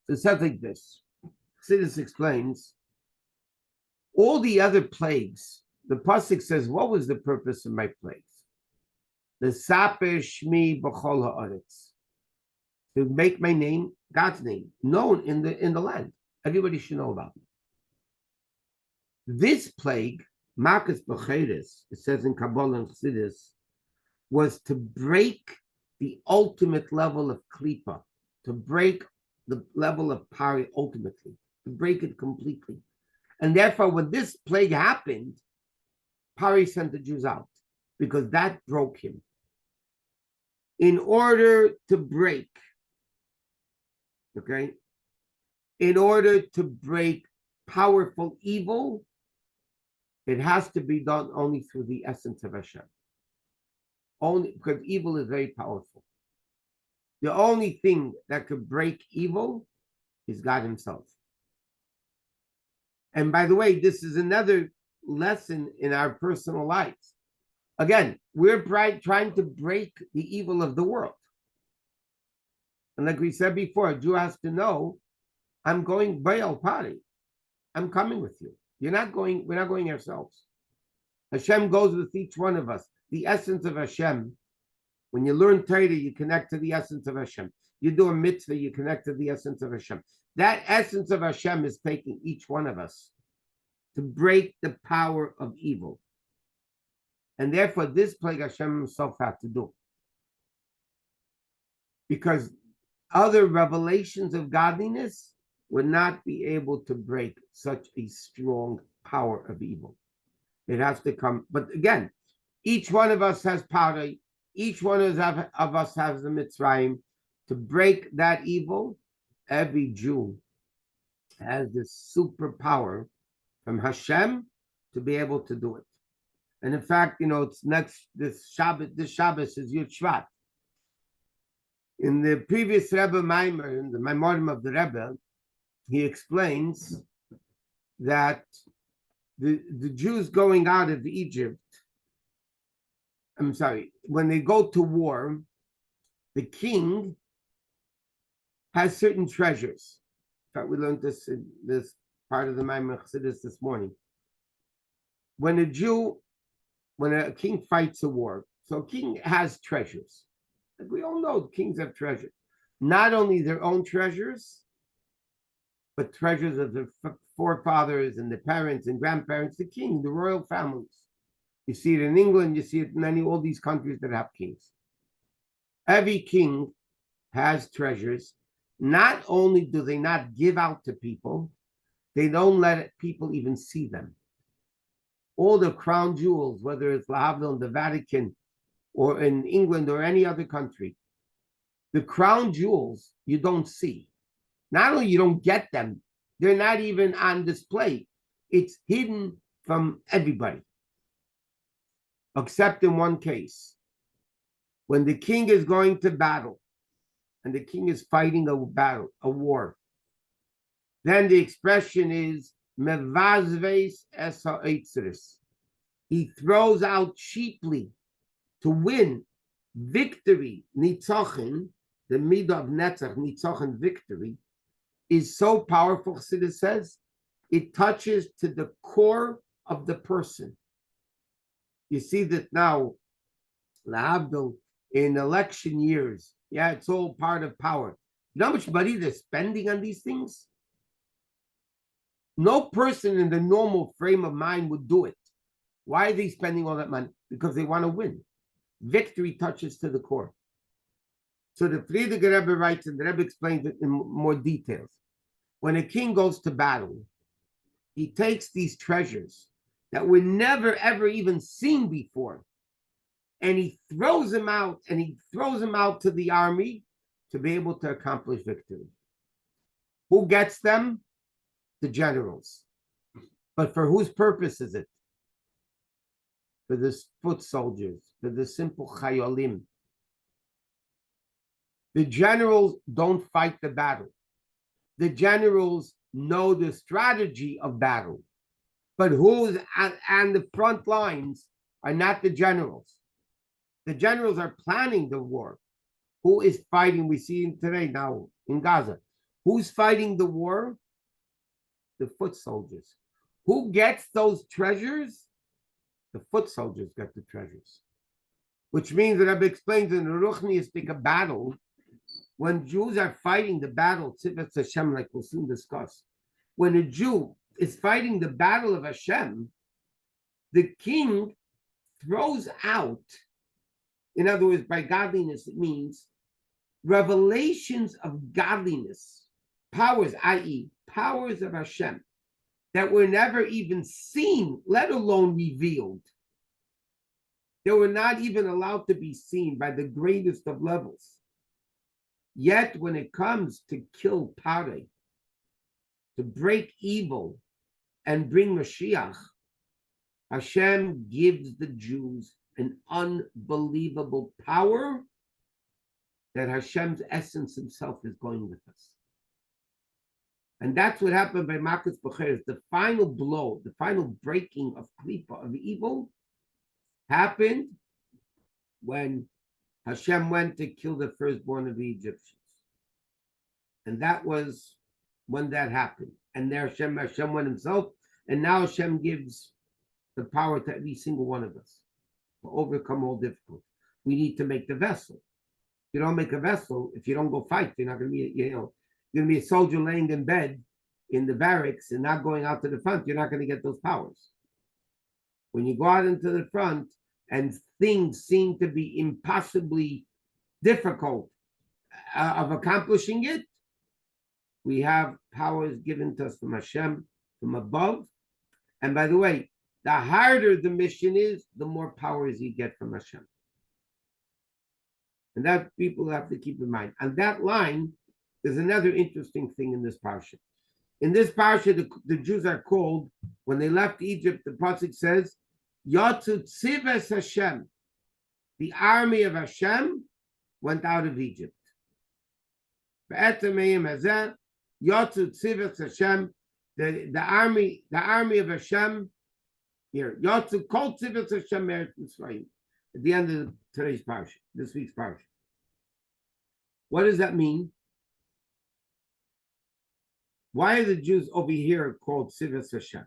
So it says like this. Chassidus explains, all the other plagues, the pasuk says, what was the purpose of my plagues? The Saper Shmi B'chol Ha'aretz, to make my name, God's name, known in the land. Everybody should know about it. This plague, Makas B'chayres, it says in Kabbalah and Chassidus, was to break the ultimate level of klipa, to break the level of pari ultimately, to break it completely. And therefore, when this plague happened, Pari sent the Jews out because that broke him. In order to break, in order to break powerful evil, it has to be done only through the essence of Hashem. Only because evil is very powerful. The only thing that could break evil is God himself. And by the way, this is another lesson in our personal lives. Again, we're trying to break the evil of the world. And like we said before, a Jew has to know, I'm going Baal Pari. I'm coming with you. We're not going ourselves. Hashem goes with each one of us. The essence of Hashem. When you learn Torah, you connect to the essence of Hashem. You do a mitzvah, you connect to the essence of Hashem. That essence of Hashem is taking each one of us to break the power of evil. And therefore, this plague Hashem himself had to do. Because other revelations of godliness would not be able to break such a strong power of evil. It has to come. But again, each one of us has power. Each one of us has the Mitzrayim to break that evil. Every Jew has this superpower from Hashem to be able to do it. And in fact, it's this Shabbos is Yud Shvat. In the previous Rebbe Maimer, in the Maimorim of the Rebbe, he explains that the Jews going out of Egypt, when they go to war, the king has certain treasures. In fact, we learned this in this part of the Maimon Chassidus this morning. When a king fights a war, so a king has treasures. Like we all know, kings have treasures. Not only their own treasures, but treasures of their forefathers and the parents and grandparents, the king, the royal families. You see it in England, you see it in all these countries that have kings. Every king has treasures. Not only do they not give out to people, they don't let people even see them. All the crown jewels, whether it's Lahavdil in the Vatican or in England or any other country, the crown jewels you don't see. Not only you don't get them, they're not even on display. It's hidden from everybody. Except in one case. When the king is going to battle, and the king is fighting a battle, a war, then the expression is mevazves es ha'etzeres. He throws out cheaply to win victory. Nitzachon, the midah of netzach, nitzachon, victory, is so powerful, Chassidus says, it touches to the core of the person. You see that now, Lahavdil, in election years, yeah, it's all part of power. You know how much money they're spending on these things? No person in the normal frame of mind would do it. Why are they spending all that money? Because they want to win. Victory touches to the core. So the Frierdiker Rebbe writes, and the Rebbe explains it in more details. When a king goes to battle, he takes these treasures that were never, ever even seen before, and he throws them out, to the army to be able to accomplish victory. Who gets them? The generals. But for whose purpose is it? For the foot soldiers, for the simple chayolim. The generals don't fight the battle. The generals know the strategy of battle. But who's on the front lines are not the generals. The generals are planning the war. Who is fighting? We see him today now in Gaza. Who's fighting the war? The foot soldiers. Who gets those treasures? The foot soldiers get the treasures. Which means that Rebbe explains in the Ruchniistic battle, when Jews are fighting the battle, Tzivas Hashem, like we'll soon discuss, when a Jew is fighting the battle of Hashem, the king throws out, in other words, by godliness, it means revelations of godliness, powers, i.e., powers of Hashem, that were never even seen, let alone revealed. They were not even allowed to be seen by the greatest of levels. Yet when it comes to kill Pare, to break evil and bring Mashiach, Hashem gives the Jews an unbelievable power that Hashem's essence himself is going with us. And that's what happened by Makas Becheres. The final blow, the final breaking of Klipa, of evil, happened when Hashem went to kill the firstborn of the Egyptians. And that was when that happened. And there Hashem went himself, and now Hashem gives the power to every single one of us to overcome all difficulties. We need to make the vessel. If you don't make a vessel, if you don't go fight, you're not going to be, you're going to be a soldier laying in bed in the barracks and not going out to the front. You're not going to get those powers. When you go out into the front and things seem to be impossibly difficult of accomplishing it, we have powers given to us from Hashem, from above. And by the way, the harder the mission is, the more powers you get from Hashem. And that people have to keep in mind. On that line, there's another interesting thing in this Parsha. In this Parsha, the Jews are called, when they left Egypt, the Pasuk says, Yatzu Tzives Hashem. The army of Hashem went out of Egypt. Yatzu Tzives Hashem. The army of Hashem Here, Yatsu Kol Tzivos Hashem Meretz Mitzrayim. At the end of today's Parsha, this week's Parsha. What does that mean? Why are the Jews over here called Tzivos Hashem?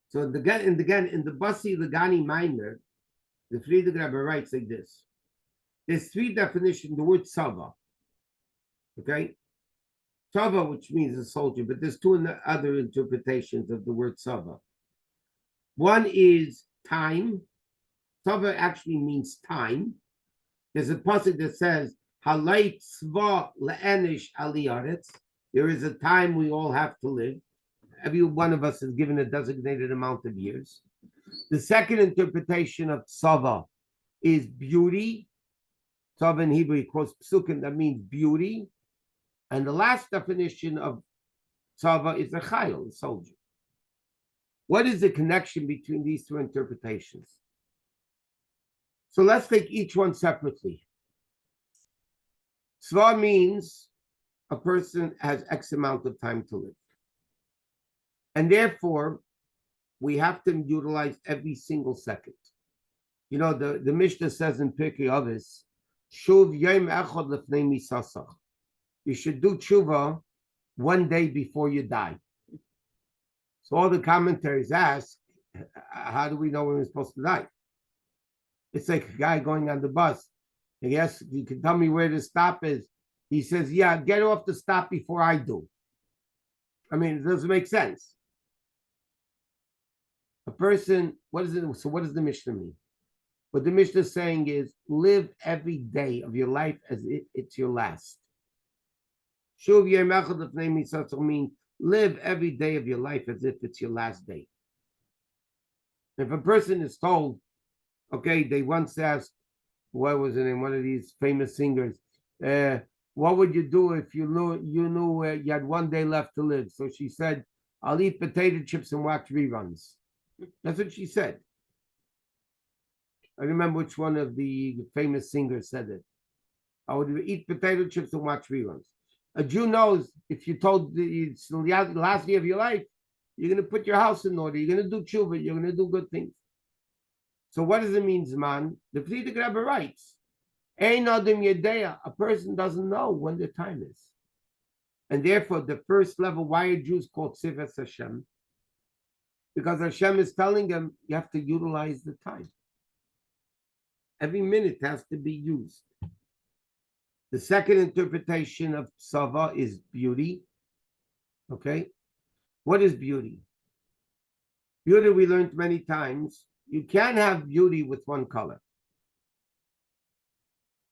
So in the Basi Lagani Maimer, the Friedrich Rebbe writes like this. There's three definitions, the word Tzava. Okay? Tzava, which means a soldier, but there's two other interpretations of the word Tzava. One is time. Tzava actually means time. There's a passage that says, Halay tzva le'enish aliyaretz. There is a time we all have to live. Every one of us is given a designated amount of years. The second interpretation of tzava is beauty. Tzava in Hebrew, of course, psukim, that means beauty. And the last definition of tzava is a chayil, a soldier. What is the connection between these two interpretations? So let's take each one separately. Tzva means a person has X amount of time to live. And therefore, we have to utilize every single second. You know, the Mishnah says in Pirkei Avos, Shuv yom echad lefnei misasach. You should do tshuva one day before you die. So all the commentaries ask, how do we know when we're supposed to die? It's like a guy going on the bus. And yes, you can tell me where the stop is. He says, yeah, get off the stop before I do. I mean, it doesn't make sense. A person, what is it? So what does the Mishnah mean? What the Mishnah is saying is, live every day of your life as if it's your last. Shuv yom echad lefnei misasach means live every day of your life as if it's your last day. If a person is told, okay, they once asked, what was it in one of these famous singers, what would you do if you knew you had one day left to live? So she said, I'll eat potato chips and watch reruns. That's what she said. I remember which one of the famous singers said it. I would eat potato chips and watch reruns. A Jew knows if you told it's the last year of your life, you're going to put your house in order. You're going to do tshuva. You're going to do good things. So what does it mean, Zman? The Friedrich Rebbe writes, Ein adam yedea, a person doesn't know when the time is. And therefore, the first level, why are Jews called Tzivos Hashem? Because Hashem is telling them, you have to utilize the time. Every minute has to be used. The second interpretation of Tzava is beauty. Okay? What is beauty? Beauty, we learned many times, you can't have beauty with one color.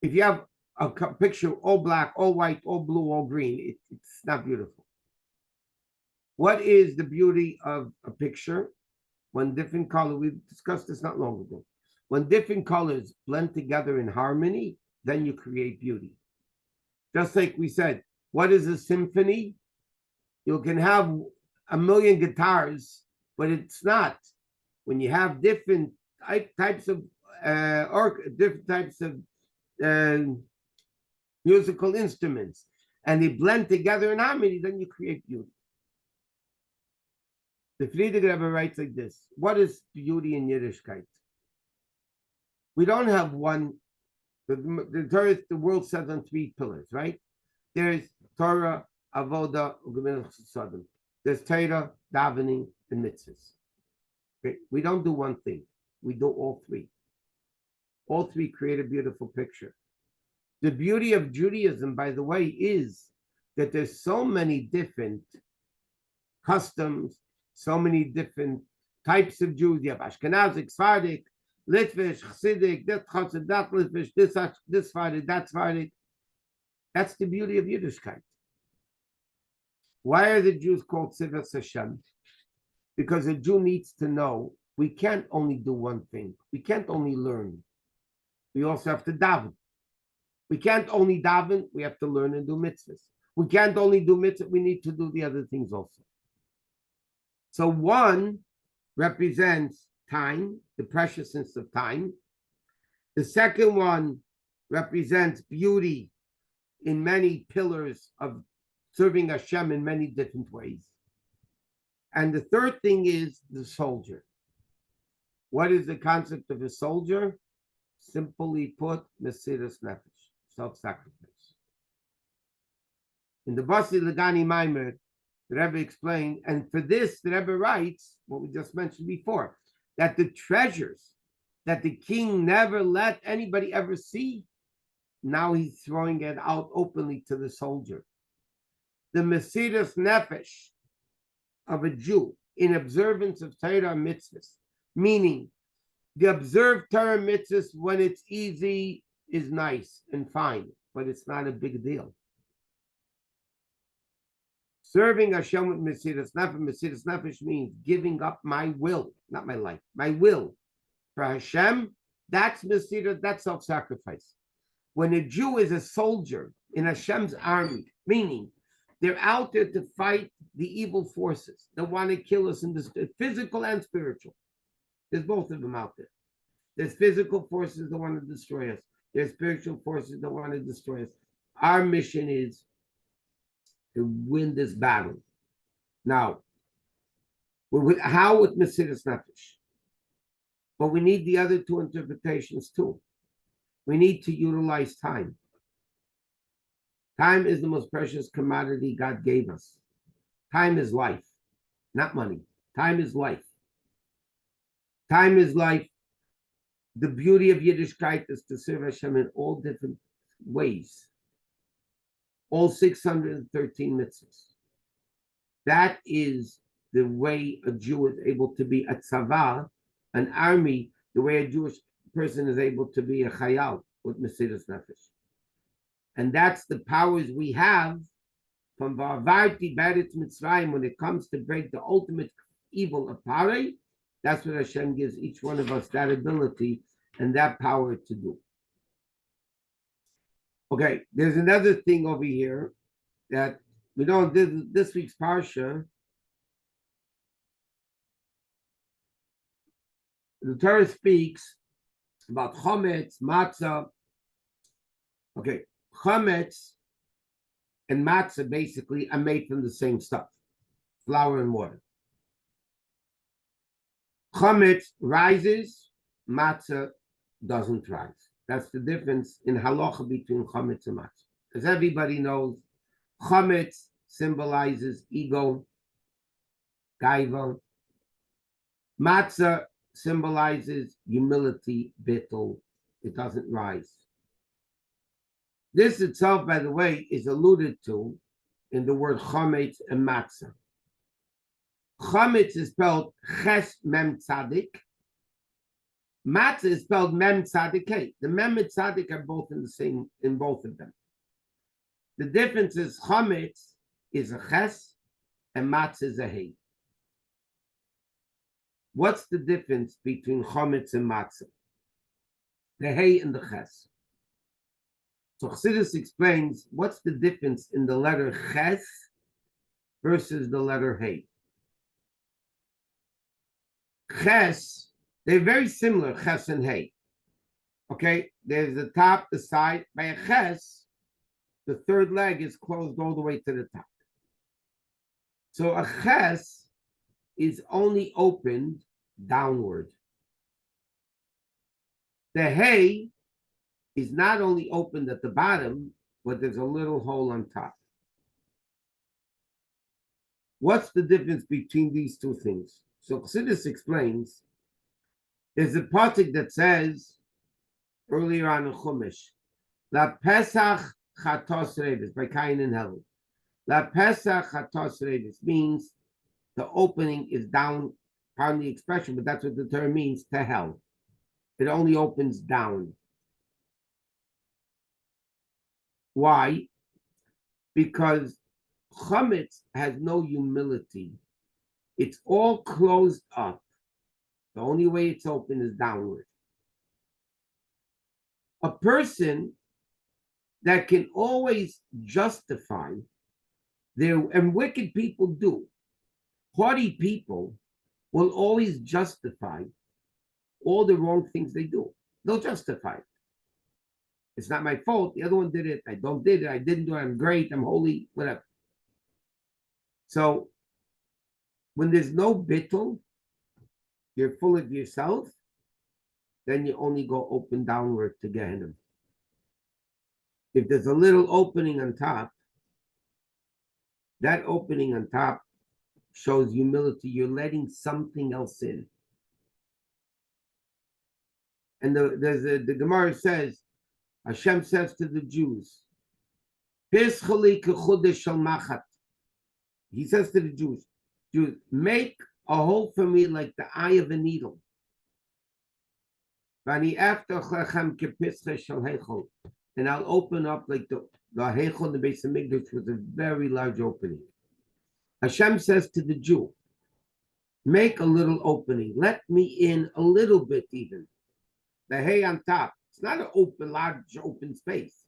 If you have a picture all black, all white, all blue, all green, it's not beautiful. What is the beauty of a picture? When different colors, we discussed this not long ago. When different colors blend together in harmony, then you create beauty. Just like we said, what is a symphony? You can have 1,000,000 guitars, but it's not. When you have different types of musical instruments, and they blend together in harmony, then you create beauty. The Friedrich Rebbe writes like this: what is beauty in Yiddishkeit? We don't have one. The world says on 3 pillars, right? There's Torah, Avoda, U'Gemilas Chesed. There's Torah, davening, and mitzvahs. Okay? We don't do one thing. We do all 3. All 3 create a beautiful picture. The beauty of Judaism, by the way, is that there's so many different customs, so many different types of Jews. You have Ashkenazic, Sephardic, Litvish, Chassidic, that Chassid, that Litvish, this Sephardic, that Sephardic. That's the beauty of Yiddishkeit. Why are the Jews called Tzivos Hashem? Because a Jew needs to know we can't only do one thing. We can't only learn. We also have to daven. We can't only daven, we have to learn and do mitzvahs. We can't only do mitzvahs, we need to do the other things also. So one represents time, the preciousness of time. The second one represents beauty in many pillars of serving Hashem in many different ways. And the third thing is the soldier. What is the concept of a soldier? Simply put, Mesiras Nefesh, self-sacrifice. In the Basi Lagani Maimer, the Rebbe explained, and for this, the Rebbe writes, what we just mentioned before, that the treasures that the king never let anybody ever see, now he's throwing it out openly to the soldier. The Mesiras Nefesh of a Jew in observance of Torah mitzvahs, meaning the observed Torah mitzvahs when it's easy is nice and fine, but it's not a big deal. Serving Hashem with Mesiras Nefesh means giving up my will, not my life, my will for Hashem. That's Mesiras, that's self-sacrifice. When a Jew is a soldier in Hashem's army, meaning they're out there to fight the evil forces that want to kill us in this physical and spiritual. There's both of them out there. There's physical forces that want to destroy us. There's spiritual forces that want to destroy us. Our mission is to win this battle. Now, how with Mesiras Nefesh? But we need the other two interpretations too. We need to utilize time. Time is the most precious commodity God gave us. Time is life, not money. Time is life. Time is life. The beauty of Yiddishkeit is to serve Hashem in all different ways. All 613 mitzvahs. That is the way a Jew is able to be a tzavah, an army, the way a Jewish person is able to be a chayal with Mesiras Nefesh. And that's the powers we have from Va'avarti Beretz Mitzrayim when it comes to break the ultimate evil of Parei. That's what Hashem gives each one of us, that ability and that power to do. Okay, there's another thing over here that we don't do this week's Parsha. The Torah speaks about chometz, matzah. Okay, chometz and matzah basically are made from the same stuff, flour and water. Chometz rises, matzah doesn't rise. That's the difference in halacha between chometz and matzah. As everybody knows, chometz symbolizes ego, gaiva. Matzah symbolizes humility, bittul. It doesn't rise. This itself, by the way, is alluded to in the word chometz and matzah. Chometz is spelled ches mem tzadik. Matzah is spelled mem tzadik hey. The mem and tzadik are both in the same, in both of them. The difference is chometz is a ches and matzah is a hey. What's the difference between chometz and matzah? The hey and the ches. So Chassidus explains what's the difference in the letter ches versus the letter hey. Ches, they're very similar, ches and hey. Okay, there's the top, the side. By a ches, the third leg is closed all the way to the top. So a ches is only opened downward. The hay is not only opened at the bottom, but there's a little hole on top. What's the difference between these two things? So Chassidus explains, there's a pasuk that says, earlier on in Chumash, La Pesach Chatos Revis, by Cain and Helen. La Pesach Chatos Revis means the opening is down, pardon the expression, but that's what the term means, to hell. It only opens down. Why? Because chometz has no humility. It's all closed up. The only way it's open is downward. A person that can always justify their, and wicked people do, haughty people will always justify all the wrong things they do. They'll justify it. It's not my fault. The other one did it. I don't did it. I didn't do it. I'm great. I'm holy. Whatever. So When there's no bittul, you're full of yourself, then you only go open downward to Gehenna. If there's a little opening on top, that opening on top shows humility. You're letting something else in. And the Gemara says, Hashem says to the Jews, he says to the Jews, make a hole for me like the eye of a needle. And I'll open up like the Heichel, the base of Mikdash, was a very large opening. Hashem says to the Jew, make a little opening. Let me in a little bit even. The hay on top. It's not an open, large open space.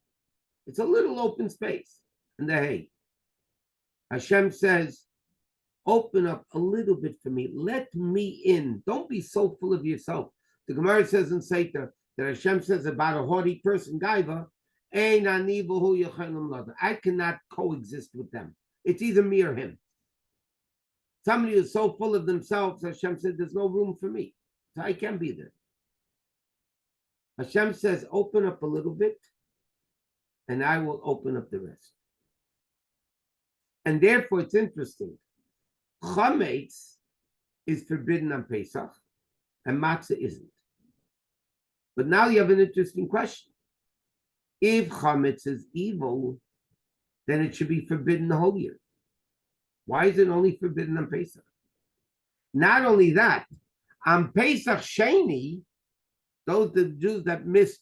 It's a little open space in the hay. Hashem says, open up a little bit for me. Let me in. Don't be so full of yourself. The Gemara says in Sefer that Hashem says about a haughty person, Gaiva, I cannot coexist with them. It's either me or him. Somebody who's so full of themselves, Hashem said, there's no room for me. So I can't be there. Hashem says, open up a little bit, and I will open up the rest. And therefore, it's interesting. Chametz is forbidden on Pesach, and matzah isn't. But now you have an interesting question. If chametz is evil, then it should be forbidden the whole year. Why is it only forbidden on Pesach? Not only that, on Pesach Sheni, those the Jews that missed,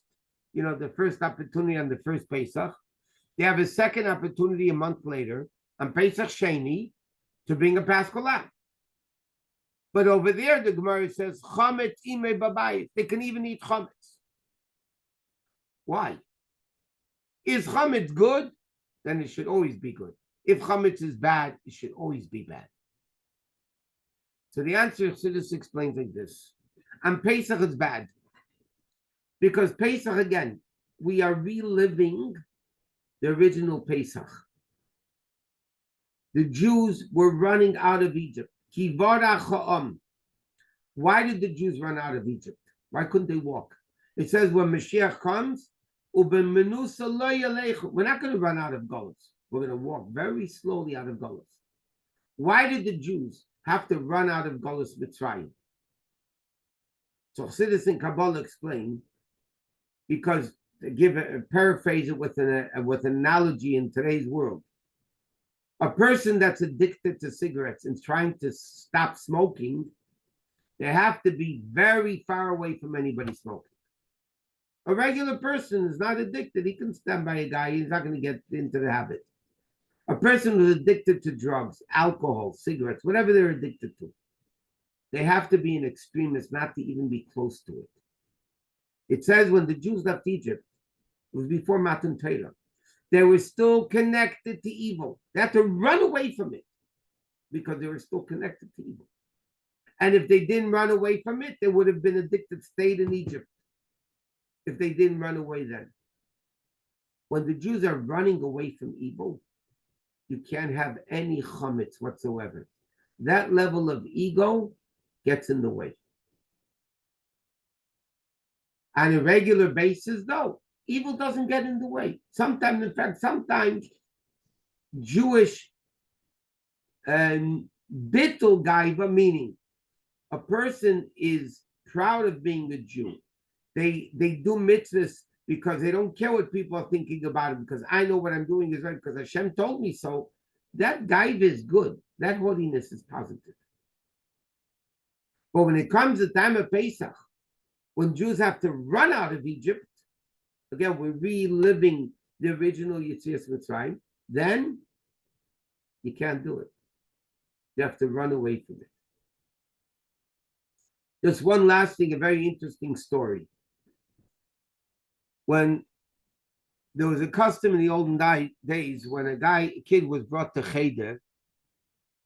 the first opportunity on the first Pesach, they have a second opportunity a month later on Pesach Sheni to bring a Paschal lamb. But over there, the Gemara says, chametz imei babayit. They can even eat chametz. Why? Is chametz good? Then it should always be good. If chametz is bad, it should always be bad. So the answer, Chassidus explains like this. On Pesach, it's bad. Because Pesach, again, we are reliving the original Pesach. The Jews were running out of Egypt. Why did the Jews run out of Egypt? Why couldn't they walk? It says when Mashiach comes, we're not going to run out of Golus. We're going to walk very slowly out of Golus. Why did the Jews have to run out of Golus Mitzrayim? So Chassidus and Kabbalah explain, because to give a paraphrase it with an analogy in today's world. A person that's addicted to cigarettes and trying to stop smoking, they have to be very far away from anybody smoking. A regular person is not addicted. He can stand by a guy. He's not going to get into the habit. A person who's addicted to drugs, alcohol, cigarettes, whatever they're addicted to, they have to be an extremist not to even be close to it. It says when the Jews left Egypt, it was before Matan Torah, they were still connected to evil. They had to run away from it because they were still connected to evil. And if they didn't run away from it, they would have been addicted, stayed in Egypt. If they didn't run away then. When the Jews are running away from evil, you can't have any chametz whatsoever. That level of ego gets in the way. On a regular basis, no, evil doesn't get in the way. Sometimes, in fact, Jewish bittul gaiva, meaning a person is proud of being a Jew. They do mitzvahs because they don't care what people are thinking about it, because I know what I'm doing is right, because Hashem told me so. That gaiva is good. That holiness is positive. But when it comes to time of Pesach, when Jews have to run out of Egypt, again, we're reliving the original Yetzias Mitzrayim, then you can't do it. You have to run away from it. Just one last thing, a very interesting story. When there was a custom in the olden days, when a kid was brought to Cheder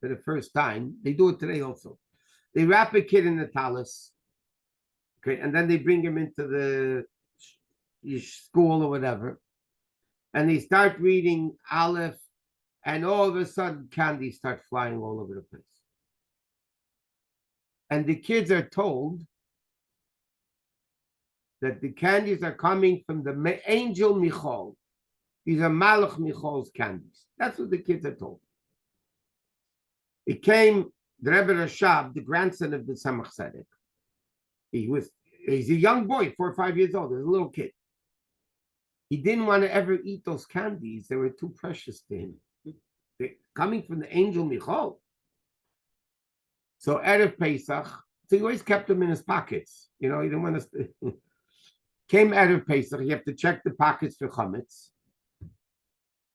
for the first time, they do it today also. They wrap a kid in the talis, okay, and then they bring him into the school or whatever, and they start reading Aleph, and all of a sudden candy starts flying all over the place. and the kids are told that the candies are coming from the angel Michal. These are Malach Michal's candies. That's what the kids are told. It came, the Rebbe Rashab, the grandson of the Tzemach Tzedek. He's a young boy, 4 or 5 years old, he's a little kid. He didn't want to ever eat those candies. They were too precious to him. They're coming from the angel Michal. So Erev Pesach, so he always kept them in his pockets. He didn't want to. Came Erev Pesach, you have to check the pockets for chametz.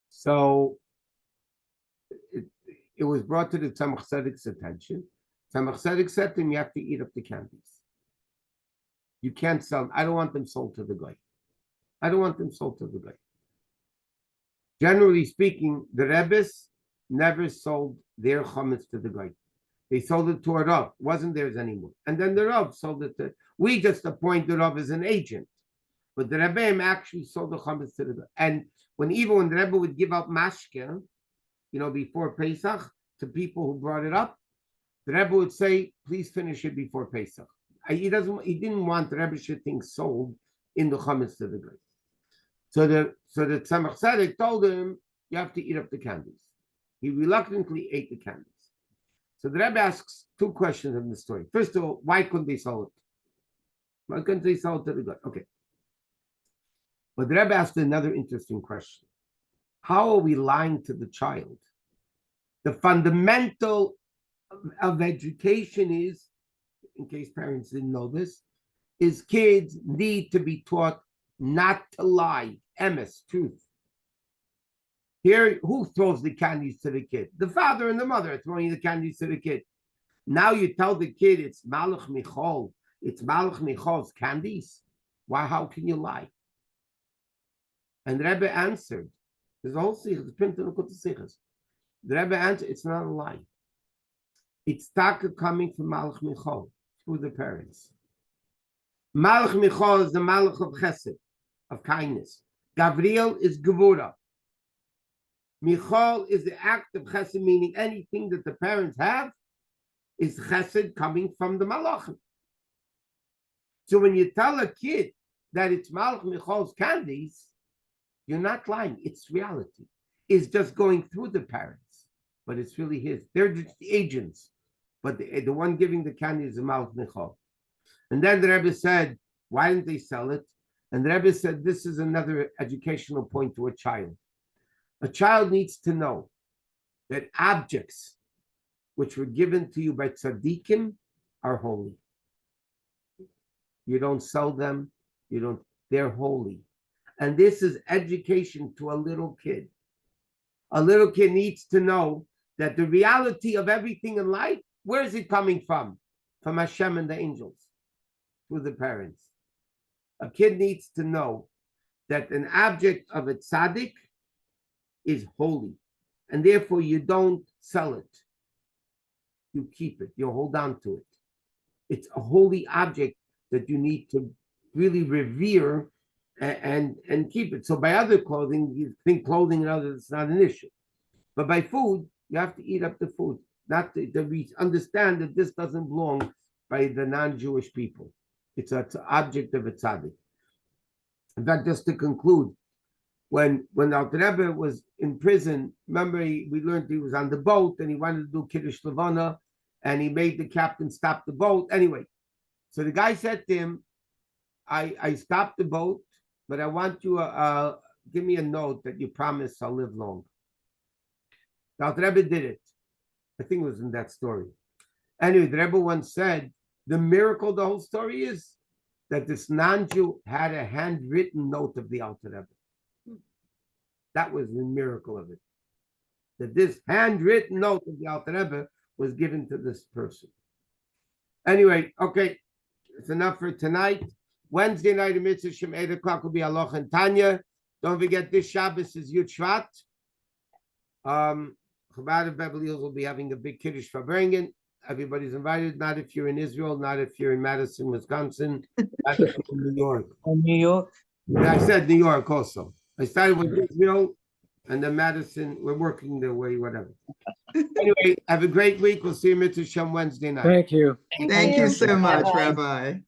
So it was brought to the Tzemach Tzedek's attention. Tzemach Tzedek said to him, you have to eat up the candies. You can't sell them. I don't want them sold to the guy. I don't want them sold to the guy. Generally speaking, the Rebbes never sold their chametz to the guy. They sold it to a Rav. It wasn't theirs anymore. And then the Rav sold it to... We just appointed the Rav as an agent. But the Rebbeim actually sold the chametz to the guy. And even when the Rebbe would give out mashke, before Pesach, to people who brought it up, the Rebbe would say, please finish it before Pesach. He didn't want the Rebbe things sold in the chametz to the guy. So the Tzemach Tzedek told him, you have to eat up the candies. He reluctantly ate the candies. So the Rebbe asks 2 questions in the story. First of all, why couldn't they sell it? Why couldn't they sell it to the guy? Okay. But the Rebbe asked another interesting question. How are we lying to the child? The fundamental of education is, in case parents didn't know this, is kids need to be taught not to lie. Emes, truth. Here, who throws the candies to the kid? The father and the mother are throwing the candies to the kid. Now you tell the kid it's Malach Michal. It's Malach Michal's candies. Why? How can you lie? And the Rebbe answered. There's a whole sichas, it's printed in the sichas. The Rebbe answered, it's not a lie. It's taka coming from Malach Michal through the parents. Malach Michal is the Malach of Chesed, of kindness. Gabriel is Gevura. Michal is the act of Chesed, meaning anything that the parents have is Chesed coming from the Malachim. So when you tell a kid that it's Malach Michal's candies, you're not lying. It's reality. It's just going through the parents, but it's really his. They're just the agents, but the one giving the candy is the Malach Michal. And then the Rebbe said, why didn't they sell it? And the Rebbe said, this is another educational point to a child. A child needs to know that objects which were given to you by tzaddikim are holy. You don't sell them. They're holy. And this is education to a little kid. A little kid needs to know that the reality of everything in life, where is it coming from? From Hashem and the angels, through the parents. A kid needs to know that an object of a tzaddik is holy, and therefore you don't sell it. You keep it. You hold on to it. It's a holy object that you need to really revere and keep it. So by other clothing, you think clothing and others, it's not an issue. But by food, you have to eat up the food. Not to we understand that this doesn't belong by the non-Jewish people. It's an object of a tzaddik. In fact, just to conclude, when Alter Rebbe was in prison, remember we learned he was on the boat and he wanted to do Kiddush Levana, and he made the captain stop the boat. Anyway, so the guy said to him, I stopped the boat, but I want you give me a note that you promise I'll live long. The Alter Rebbe did it. I think it was in that story. Anyway, the Rebbe once said, the miracle of the whole story is that this non-Jew had a handwritten note of the Alter Rebbe. That was the miracle of it. That this handwritten note of the Alter Rebbe was given to this person. Anyway, okay, it's enough for tonight. Wednesday night, mitzvah Shem 8 o'clock will be Aloch and Tanya. Don't forget, this Shabbos is Yud Shvat. Chabad of Beverly Hills will be having a big Kiddush for Bergen. Everybody's invited, not if you're in Israel, not if you're in Madison, Wisconsin, not if you're in New York. New York. And I said New York also. I started with Israel, And then Madison, we're working the way, whatever. Anyway, have a great week. We'll see you Mitzvah Shem Wednesday night. Thank you. Thank you so much, Bye-bye. Rabbi.